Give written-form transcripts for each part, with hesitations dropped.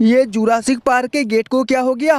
ये Jurassic park के gate को क्या हो गया?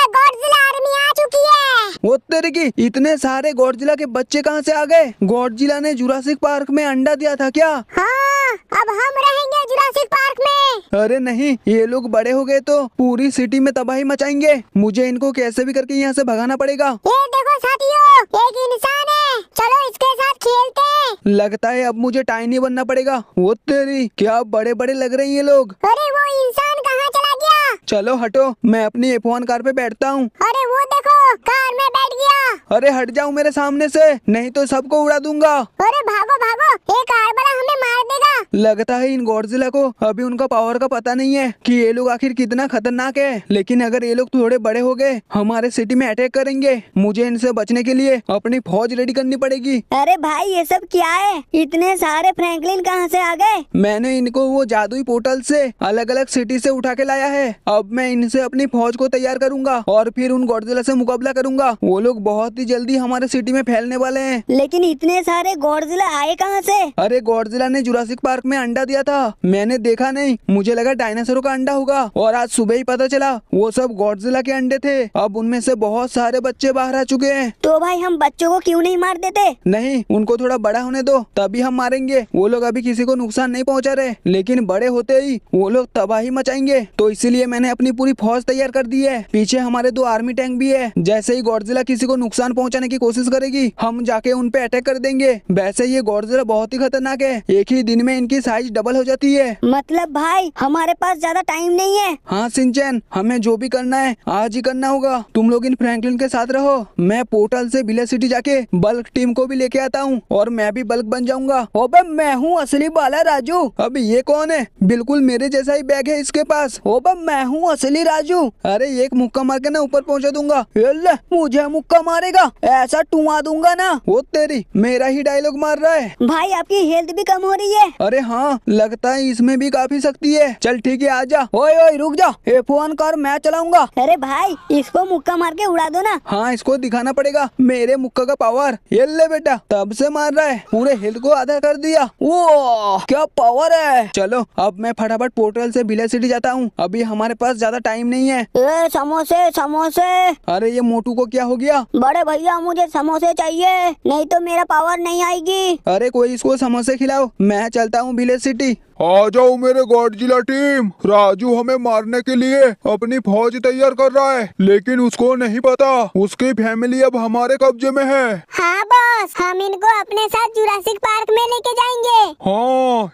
गॉडजिला आर्मी आ चुकी है। वो तेरे की, इतने सारे गॉडजिला के बच्चे कहाँ से आ गए? गॉडजिला ने जुरासिक पार्क में अंडा दिया था क्या? हाँ, अब हम रहेंगे जुरासिक पार्क में। अरे नहीं, ये लोग बड़े हो गए तो पूरी सिटी में तबाही मचाएंगे। मुझे इनको कैसे भी करके यहाँ से भगाना पड़ेगा। ये देखो साथियों, एक इंसान है, चलो इसके साथ खेलते हैं। लगता है अब मुझे टाइनी बनना पड़ेगा। वो तेरी, क्या बड़े बड़े लग रहे हैं ये लोग। अरे वो इंसान कहाँ चला गया? चलो हटो, मैं अपनी F1 कार पे बैठता हूँ। अरे वो देखो, कार में बैठ गया। अरे हट जाओ मेरे सामने से, नहीं तो सबको उड़ा दूंगा। अरे भागो भागो, ये कार वाला हमें मार देगा। लगता है इन गॉडजिला को अभी उनका पावर का पता नहीं है कि ये लोग आखिर कितना खतरनाक है। लेकिन अगर ये लोग थोड़े बड़े हो गए, हमारे सिटी में अटैक करेंगे। मुझे इनसे बचने के लिए अपनी फौज रेडी करनी पड़ेगी। अरे भाई ये सब क्या है? इतने सारे फ्रैंकलिन कहाँ से आ गए? मैंने इनको वो जादुई पोर्टल से अलग अलग सिटी से उठा के लाया है। अब मैं इनसे अपनी फौज को तैयार करूंगा और फिर उन गॉडजिला से मुकाबला करूंगा। वो लोग बहुत ही जल्दी हमारे सिटी में फैलने वाले हैं। लेकिन इतने सारे गॉडजिला आए कहाँ से? अरे गॉडजिला ने जुरासिक पार्क में अंडा दिया था, मैंने देखा नहीं, मुझे लगा डायनासोरों का अंडा होगा और आज सुबह ही पता चला वो सब गॉडजिला के अंडे थे। अब उनमें से बहुत सारे बच्चे बाहर आ चुके हैं। तो भाई हम बच्चों को क्यों नहीं मार देते? नहीं, उनको थोड़ा बड़ा होने दो तभी हम मारेंगे। वो लोग अभी किसी को नुकसान नहीं पहुंचा रहे, लेकिन बड़े होते ही वो लोग तबाही मचाएंगे। तो इसीलिए मैंने अपनी पूरी फौज तैयार कर दी है। पीछे हमारे 2 आर्मी टैंक भी है। जैसे ही गॉडजिला किसी को नुकसान पहुंचाने की कोशिश करेगी, हम जाके उन पे अटैक कर देंगे। वैसे ये गॉडजिला बहुत ही खतरनाक है, एक ही दिन में इनकी साइज डबल हो जाती है। मतलब भाई हमारे पास ज्यादा टाइम नहीं है। हाँ सिंचन, हमें जो भी करना है आज ही करना होगा। तुम लोग इन फ्रैंकलिन के साथ रहो, मैं पोर्टल से विलेज सिटी जाके बल्क टीम को भी लेके आता हूँ और मैं भी बल्क बन जाऊंगा। ओबे मैं हूँ असली बाला राजू। अब ये कौन है? बिल्कुल मेरे जैसा ही बैग है इसके पास। ओबे मैं हूँ असली राजू। अरे एक मुक्का मार के ना ऊपर पहुँचा दूंगा। ले, मुझे मुक्का मारेगा, ऐसा टुआ दूंगा ना। वो तेरी, मेरा ही डायलॉग मार रहा है। भाई आपकी हेल्थ भी कम हो रही है। अरे हाँ, लगता है इसमें भी काफी शक्ति है। चल ठीक है, आजा। ओए ओए रुक जा, F1 कार मैं चलाऊंगा। अरे भाई इसको मुक्का मार के उड़ा दो ना। हाँ, इसको दिखाना पड़ेगा मेरे मुक्का का पावर। ये ले बेटा, तब से मार रहा है, पूरे हेल्थ को आधा कर दिया। वो क्या पावर है। चलो अब मैं फटाफट पोर्टल से विलेज सिटी जाता हूँ, अभी हमारे पास ज्यादा टाइम नहीं है। समोसे समोसे। अरे ये मोटू को क्या हो गया? बड़े भैया मुझे समोसे चाहिए, नहीं तो मेरा पावर नहीं आएगी। अरे कोई इसको समोसे खिलाओ, मैं चलता हूँ विलेज सिटी। आ जाओ मेरे गॉडजिला टीम। राजू हमें मारने के लिए अपनी फौज तैयार कर रहा है, लेकिन उसको नहीं पता उसकी फैमिली अब हमारे कब्जे में है। हाँ बॉस, हम इनको अपने साथ जुरासिक पार्क में लेके जाएंगे। हाँ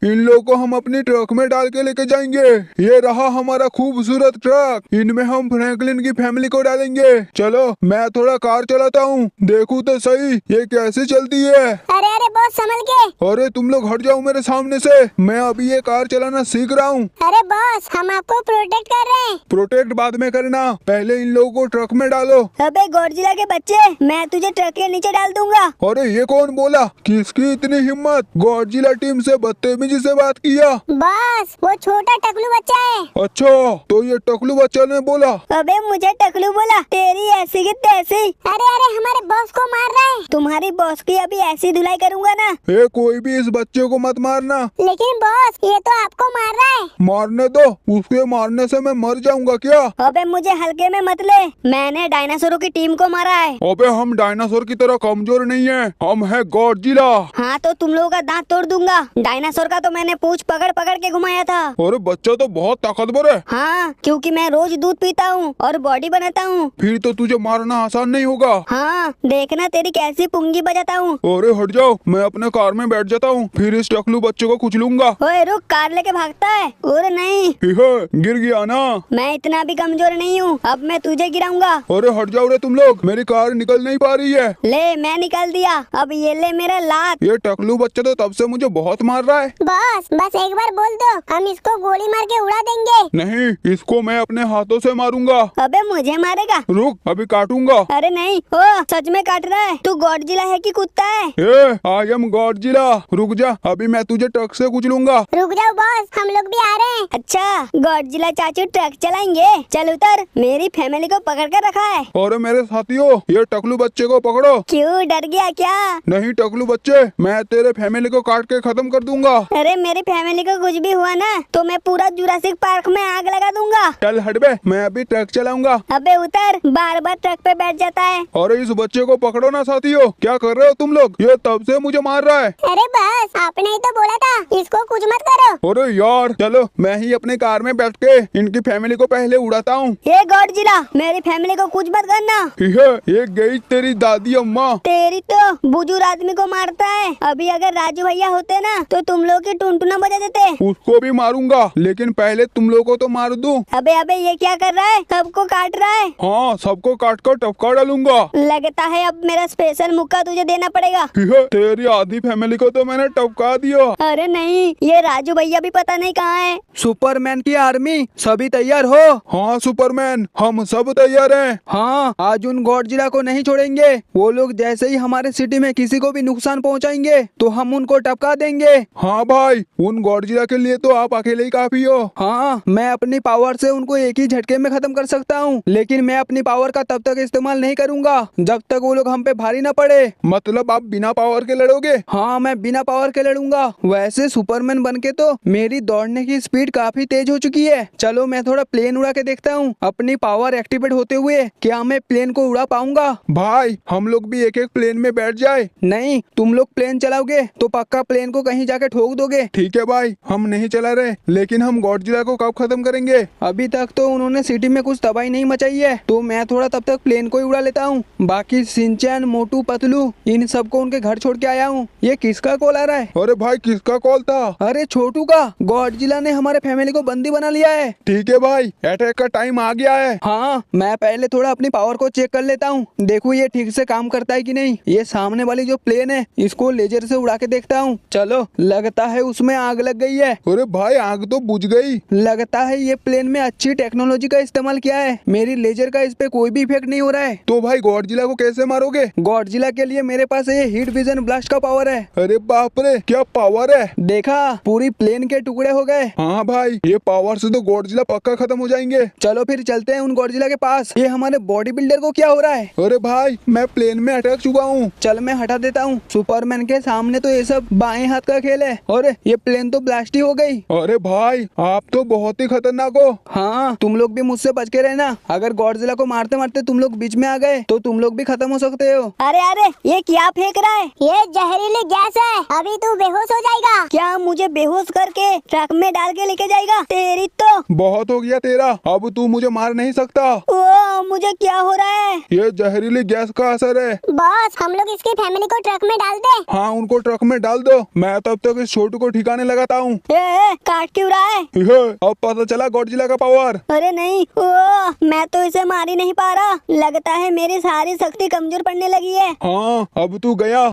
इन लोग को हम अपनी ट्रक में डाल के लेके जाएंगे। ये रहा हमारा खूबसूरत ट्रक, इनमें हम फ्रैंकलिन की फैमिली को डालेंगे। चलो मैं थोड़ा कार चलाता हूँ, देखूं तो सही ये कैसे चलती है। अरे अरे बॉस संभल के। अरे तुम लोग हट जाओ मेरे सामने से, मैं अभी ये कार चलाना सीख रहा हूँ। अरे बॉस हम आपको प्रोटेक्ट कर रहे हैं। प्रोटेक्ट बाद में करना, पहले इन लोगों को ट्रक में डालो। अबे गॉडजिला के बच्चे, मैं तुझे ट्रक के नीचे डाल दूंगा। अरे ये कौन बोला? किसकी इतनी हिम्मत? गॉडजिला टीम से बदतमीजी से बात किया? बॉस वो छोटा टकलू बच्चा है। अच्छा, तो ये टकलू बच्चा ने बोला? अबे मुझे टकलू बोला, तेरी ऐसी की तैसी। अरे अरे हमारे बॉस को मार रहा है। तुम्हारी बॉस की अभी ऐसी धुलाई करूंगा ना। कोई भी इस बच्चे को मत मारना। लेकिन बॉस ये तो आपको मार रहा है। मारने दो, उसके मारने से मैं मर जाऊंगा क्या? अबे मुझे हल्के में मत ले, मैंने डायनासोरों की टीम को मारा है। अबे हम डायनासोर की तरह कमजोर नहीं है, हम है गॉडजिला। हाँ तो तुम लोगों का दांत तोड़ दूंगा। डायनासोर का तो मैंने पूंछ पकड़ पकड़ के घुमाया था। अरे बच्चा तो बहुत ताकतवर है। हाँ क्योंकि मैं रोज दूध पीता हूँ और बॉडी बनाता हूँ। फिर तो तुझे मारना आसान नहीं होगा। हाँ देखना तेरी कैसी पुंगी बजाता हूँ। अरे हट जाओ, मैं अपने कार में बैठ जाता हूँ, फिर इस टकलू बच्चे को कुचलूंगा। ओए रुक, कार लेके भागता है। और नहीं, गिर गया ना। मैं इतना भी कमजोर नहीं हूँ, अब मैं तुझे गिराऊंगा। अरे हट जाओ रे तुम लोग, मेरी कार निकल नहीं पा रही है। ले मैं निकाल दिया, अब ये ले मेरा लात। ये टकलू बच्चा तो तब से मुझे बहुत मार रहा है। बॉस बस एक बार बोल दो, हम इसको गोली मार के उड़ा देंगे। नहीं, इसको मैं अपने हाथों से मारूंगा। अबे मुझे मारेगा? रुक, अभी काटूंगा। अरे नहीं, ओ सच में काट रहा है। तू गॉडजिला है कि कुत्ता है? I am Godzilla. रुक जा, अभी मैं तुझे ट्रक से कुचलूंगा। रुक जाओ बॉस, हम लोग भी आ रहे हैं। अच्छा गॉडजिला चाचू ट्रक चलाएंगे। चल उतर, मेरी फैमिली को पकड़ कर रखा है। और मेरे साथियों, ये टकलू बच्चे को पकड़ो। क्यों, डर गया क्या? नहीं टकलू बच्चे, मैं तेरे फैमिली को काट के खत्म कर दूंगा। अरे मेरी फैमिली को कुछ भी हुआ ना तो मैं पूरा जुरासिक पार्क में आग लगा दूंगा। चल हट बे, मैं अभी ट्रक चलाऊंगा। अबे उतर, बार बार ट्रक पे बैठ जाता है। और इस बच्चे को पकड़ो ना साथियों। क्या कर रहे हो तुम लोग? ये तब से मुझे मार रहा है। अरे बस, आपने ही तो बोला था इसको कुछ मत करो। अरे यार, चलो मैं ही अपने कार में बैठ के इनकी फैमिली को पहले उड़ाता हूँ। ये गॉडजिला, मेरी फैमिली को कुछ मत करना। ये गई तेरी दादी अम्मा। तेरी तो बुजुर्ग आदमी को मारता है। अभी अगर राजू भैया होते ना तो तुम लोग की टुनटुना बजा देते। उसको भी मारूंगा, लेकिन पहले तुम लोग को तो मार दूं। अबे अबे ये क्या कर रहा है? सबको काट रहा है। हाँ, सबको काट कर टपका डालूंगा। लगता है अब मेरा स्पेशल मुक्का तुझे देना पड़ेगा। तेरी आधी फैमिली को तो मैंने टपका दिया। अरे नहीं, ये राजू भैया भी पता नहीं कहाँ है। सुपरमैन की आर्मी सभी तैयार हो? हाँ सुपरमैन, हम सब तैयार हैं। हाँ, आज उन गॉडजिला को नहीं छोड़ेंगे। वो लोग जैसे ही हमारे सिटी में किसी को भी नुकसान पहुंचाएंगे तो हम उनको टपका देंगे। हाँ भाई, उन गॉडजिला के लिए तो आप अकेले ही काफी हो। हाँ, मैं अपनी पावर से उनको एक ही झटके में खत्म कर सकता हूँ, लेकिन मैं अपनी पावर का तब तक इस्तेमाल नहीं करूँगा जब तक वो लोग हम पे भारी न पड़े। मतलब आप बिना पावर के लड़ोगे? हाँ, मैं बिना पावर के लड़ूंगा। वैसे सुपरमैन बनके तो मेरी दौड़ने की स्पीड काफी तेज हो चुकी है। चलो मैं थोड़ा प्लेन उड़ा के देखता हूँ अपनी पावर एक्टिवेट होते हुए क्या मैं प्लेन को उड़ा पाऊंगा। भाई, हम लोग भी एक एक प्लेन में बैठ जाए। नहीं, तुम लोग प्लेन चलाओगे तो पक्का प्लेन को कहीं जाके ठोक दोगे। ठीक है भाई, हम नहीं चला रहे, लेकिन हम गॉडजिला को कब खत्म करेंगे? अभी तक तो उन्होंने सिटी में कुछ तबाही नहीं मचाई है, तो मैं थोड़ा तब तक प्लेन को ही उड़ा लेता हूँ। बाकी सिंचैन, मोटू, पतलू, इन सबको उनके घर छोड़ के आया हूँ। ये किसका कॉल आ रहा है? अरे भाई, किसका कॉल था? अरे छोटू का। गॉडजिला ने हमारे फैमिली को बंदी बना लिया है। ठीक है भाई, अटैक का टाइम आ गया है। हाँ, मैं पहले थोड़ा अपनी पावर को चेक कर लेता हूँ, देखो ये ठीक से काम करता है कि नहीं। ये सामने वाली जो प्लेन है इसको लेजर से उड़ा के देखता हूँ। चलो, लगता है उसमें आग लग गई है। अरे भाई, आग तो बुझ गई। लगता है ये प्लेन में अच्छी टेक्नोलॉजी का इस्तेमाल किया है। मेरी लेजर का इस पे कोई भी इफेक्ट नहीं हो रहा है। तो भाई गॉडजिला को कैसे मारोगे? गॉडजिला के लिए मेरे पास ये हीट विजन ब्लास्ट का पावर है। अरे बाप रे, क्या पावर है! देखा, पूरी प्लेन के टुकड़े हो गए। हाँ भाई, ये पावर से तो गॉडजिला पक्का खत्म हो जाएंगे। चलो फिर चलते हैं उन गॉडजिला के पास। ये हमारे बॉडी बिल्डर को क्या हो रहा है? अरे भाई, मैं प्लेन में अटक चुका हूँ। चल मैं हटा देता हूँ। सुपरमैन के सामने तो ये सब बाएं हाथ का खेल है। और ये प्लेन तो ब्लास्ट ही हो गई। अरे भाई, आप तो बहुत ही खतरनाक हो। हाँ, तुम लोग भी मुझसे बच के रहना। अगर गॉडजिला को मारते मारते तुम लोग बीच में आ गए तो तुम लोग भी खत्म हो सकते हो। अरे अरे, ये क्या फेंक रहा है? ये जहरीली गैस है, अभी तू बेहोश हो जाएगा। क्या मुझे बेहोश करके ट्रक में डाल के लेके जाएगा? तेरी तो बहुत हो गया तेरा, अब तू मुझे मार नहीं सकता। ओ, मुझे क्या हो रहा है? ये जहरीली गैस का असर है। बॉस, हम लोग इसकी फैमिली को ट्रक में डाल दे। हाँ, उनको ट्रक में डाल दो। मैं तब तक इस छोटू को ठिकाने लगाता हूँ। काट क्यों रहा है? अब पता चला गॉडजिला का पावर। अरे नहीं, ओ, मैं तो इसे मार ही नहीं पा रहा। लगता है मेरी सारी शक्ति कमजोर पड़ने लगी है। हाँ, अब तू गया।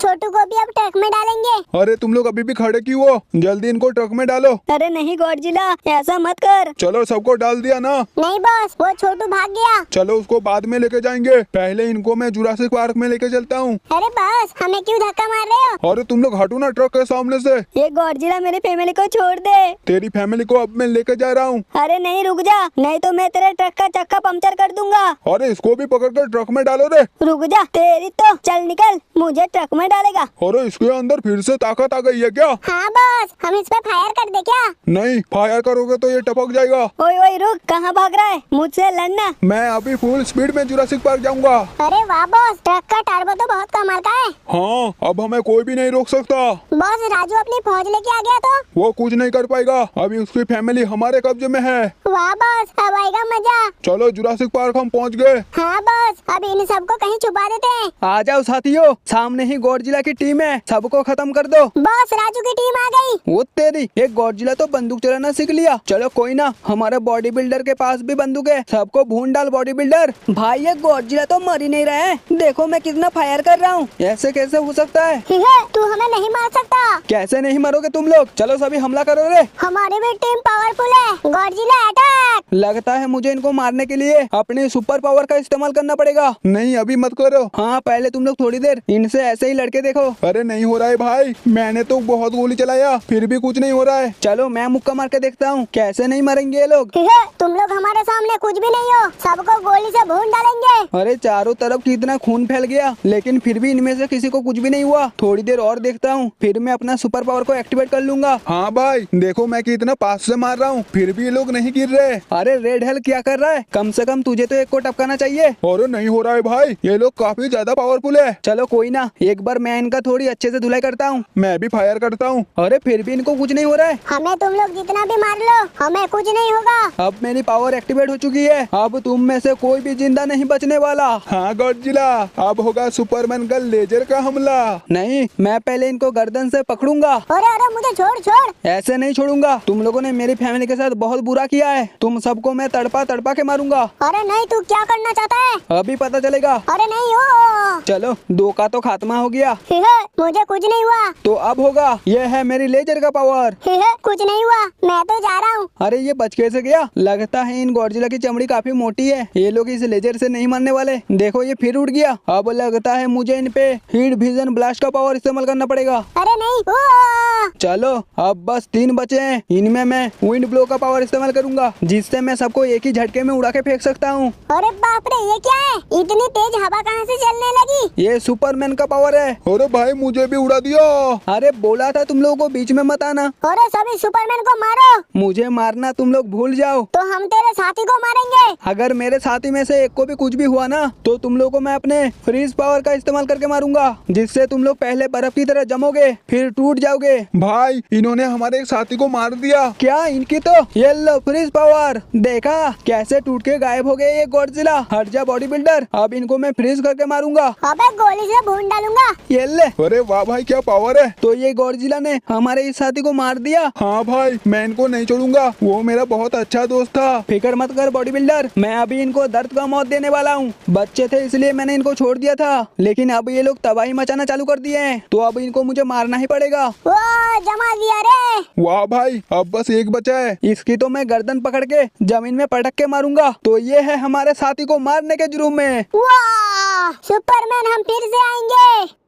छोटू को भी अब ट्रक में डालेंगे। अरे तुम लोग अभी भी खड़े क्यों हो? जल्दी इनको ट्रक में डालो। अरे नहीं गॉडजिला, ऐसा मत कर। चलो, सबको डाल दिया ना? नहीं बॉस, वो छोटू भाग गया। चलो, उसको बाद में लेके जाएंगे, पहले इनको मैं जुरासिक पार्क में लेके चलता हूँ। अरे बॉस, हमें क्यों धक्का मार रहे हो? अरे तुम लोग हटो ना ट्रक के सामने से। ये गॉडजिला मेरी फैमिली को छोड़ दे। तेरी फैमिली को अब मैं लेके जा रहा हूँ। अरे नहीं, रुक जा, नहीं तो मैं तेरे ट्रक का चक्का पंक्चर कर दूंगा। अरे इसको भी पकड़ कर ट्रक में डालो रे। रुक जा, तेरी तो। चल निकल, मुझे ट्रक में डालेगा। अरे इसके अंदर फिर से ताकत आ गई है क्या? हाँ बॉस, हम इस पे फायर कर दे क्या? नहीं, फायर करोगे तो ये टपक जाएगा। ओए ओए रुक, कहाँ भाग रहा है? मुझसे लड़ना। मैं अभी फुल स्पीड में जुरासिक पार्क जाऊंगा। अरे वाह बॉस, ट्रक का टर्बो तो बहुत कमाल का है। हाँ, अब हमें कोई भी नहीं रोक सकता। बॉस, राजू अपनी फौज लेके आ गया तो? वो कुछ नहीं कर पाएगा, अभी उसकी फैमिली हमारे कब्जे में है। वाह बॉस, अब आएगा मजा। चलो, जुरासिक पार्क हम पहुंच गए। हाँ बॉस, अब इन सबको कहीं छुपा देते हैं। आ जाओ साथियों, सामने ही गॉडजिला की टीम है, सबको खत्म कर दो। बॉस, राजू की टीम आ गई। वो तेरी, एक गॉडजिला तो बंदूक चलाना सीख लिया। चलो कोई ना, हमारे बॉडी बिल्डर के पास भी बंदूक है, सबको भून डाल बॉडी बिल्डर। भाई ये गॉडजिला तो मर ही नहीं रहा है, देखो मैं कितना फायर कर रहा हूँ। ऐसे कैसे हो सकता है? तू हमें नहीं मार सकता। कैसे नहीं मरोगे तुम लोग? चलो सभी हमला करो रे। हमारी भी टीम पावरफुल है। Godzilla attack. लगता है मुझे इनको मारने के लिए अपने सुपर पावर का इस्तेमाल करना पड़ेगा। नहीं अभी मत करो। हाँ पहले तुम लोग थोड़ी देर इनसे ऐसे ही लड़के देखो। अरे नहीं हो रहा है भाई, मैंने तो बहुत गोली चलाया फिर भी कुछ नहीं हो रहा है। चलो मैं मुक्का मार के देखता हूँ कैसे नहीं मरेंगे ये लोग। तुम लोग हमारे सामने कुछ भी नहीं हो, सबको गोली से भून डालेंगे। अरे चारों तरफ कितना खून फैल गया, लेकिन फिर भी इनमें से किसी को कुछ भी नहीं हुआ। थोड़ी देर और देखता हूँ, फिर मैं अपना सुपर पावर को एक्टिवेट कर लूंगा। हाँ भाई देखो मैं कितना पास से मार रहा हूँ फिर भी ये लोग नहीं गिर रहे। अरे रेड हेल क्या कर रहा है? कम से कम तुझे तो एक को टपकाना चाहिए। और नहीं हो रहा है भाई, ये लोग काफी ज्यादा पावरफुल है। चलो कोई ना, एक बार मैं इनका थोड़ी अच्छे से धुलाई करता हूँ। मैं भी फायर करता हूँ। अरे फिर भी इनको कुछ नहीं हो रहा है। हमें तुम लोग जितना भी मार लो हमें कुछ नहीं होगा। अब मेरी पावर एक्टिवेट हो चुकी है, अब तुम में से कोई भी जिंदा नहीं बचने वाला। हाँ गॉडजिला, अब होगा सुपरमैन का लेजर का हमला। नहीं, मैं पहले इनको गर्दन से पकड़ूंगा। अरे अरे मुझे छोड़ छोड़। ऐसे नहीं छोड़ूंगा, तुम लोगों ने मेरी फैमिली के साथ बहुत बुरा किया है। तुम सबको मैं तड़पा तड़पा के मारूंगा। अरे नहीं, तू क्या करना चाहता है? अभी पता चलेगा। अरे नहीं हो। चलो दो का तो खात्मा हो गया। मुझे कुछ नहीं हुआ। तो अब होगा, ये है मेरी लेजर का पावर। कुछ नहीं हुआ, मैं तो जा रहा हूँ। अरे ये बच कैसे गया? लगता है इन गॉडजिला की चमड़ी काफी मोटी है, ये लोग इस लेजर से नहीं मरने वाले। देखो ये फिर उड़ गया। अब लगता है मुझे इन पे हीट विजन ब्लास्ट का पावर इस्तेमाल करना पड़ेगा। अरे नहीं। चलो अब बस 3 बचे हैं, इनमें मैं विंड ब्लो का पावर इस्तेमाल करूंगा, जिससे मैं सबको एक ही झटके में उड़ा के फेंक सकता हूँ। अरे बाप रे, ये क्या है? इतनी तेज हवा कहाँ से चलने लगी? ये सुपरमैन का पावर है। अरे भाई मुझे भी उड़ा दिया। अरे बोला था तुम लोगों को बीच में मत आना। अरे सभी सुपरमैन को मारो। मुझे मारना तुम लोग भूल जाओ। तो हम तेरे साथी को मारेंगे। अगर मेरे साथी में से एक को भी कुछ भी हुआ ना, तो तुम लोगों को मैं अपने फ्रीज पावर का इस्तेमाल करके मारूंगा, जिससे तुम लोग पहले बर्फ की तरह जमोगे फिर टूट जाओगे। भाई इन्होंने हमारे एक साथी को मार दिया। क्या इनकी तो ये लो फ्रीज पावर, देखा कैसे टूट के गायब हो गए ये गॉडजिला। हट जा बॉडी बिल्डर, अब इनको मैं फ्रीज करके मारूंगा। अबे गोली से भून डालूंगा। ये ले। अरे वाह भाई क्या पावर है। तो ये गॉडजिला ने हमारे इस साथी को मार दिया। हाँ भाई मैं इनको नहीं छोड़ूंगा, वो मेरा बहुत अच्छा दोस्त था। फिक्र मत कर बॉडी बिल्डर, मैं अभी इनको दर्द का मौत देने वाला हूँ। बच्चे थे इसलिए मैंने इनको छोड़ दिया था, लेकिन अब ये लोग तबाही मचाना चालू कर दिए हैं, तो अब इनको मुझे मारना ही पड़ेगा। वाह जमा दिया रे। वाह भाई अब बस एक बचा है। इसकी तो मैं गर्दन पकड़ के जमीन में पटक के मारूंगा। तो ये है हमारे साथी को मारने के जुर्म में। वाह सुपरमैन, हम फिर से आएंगे।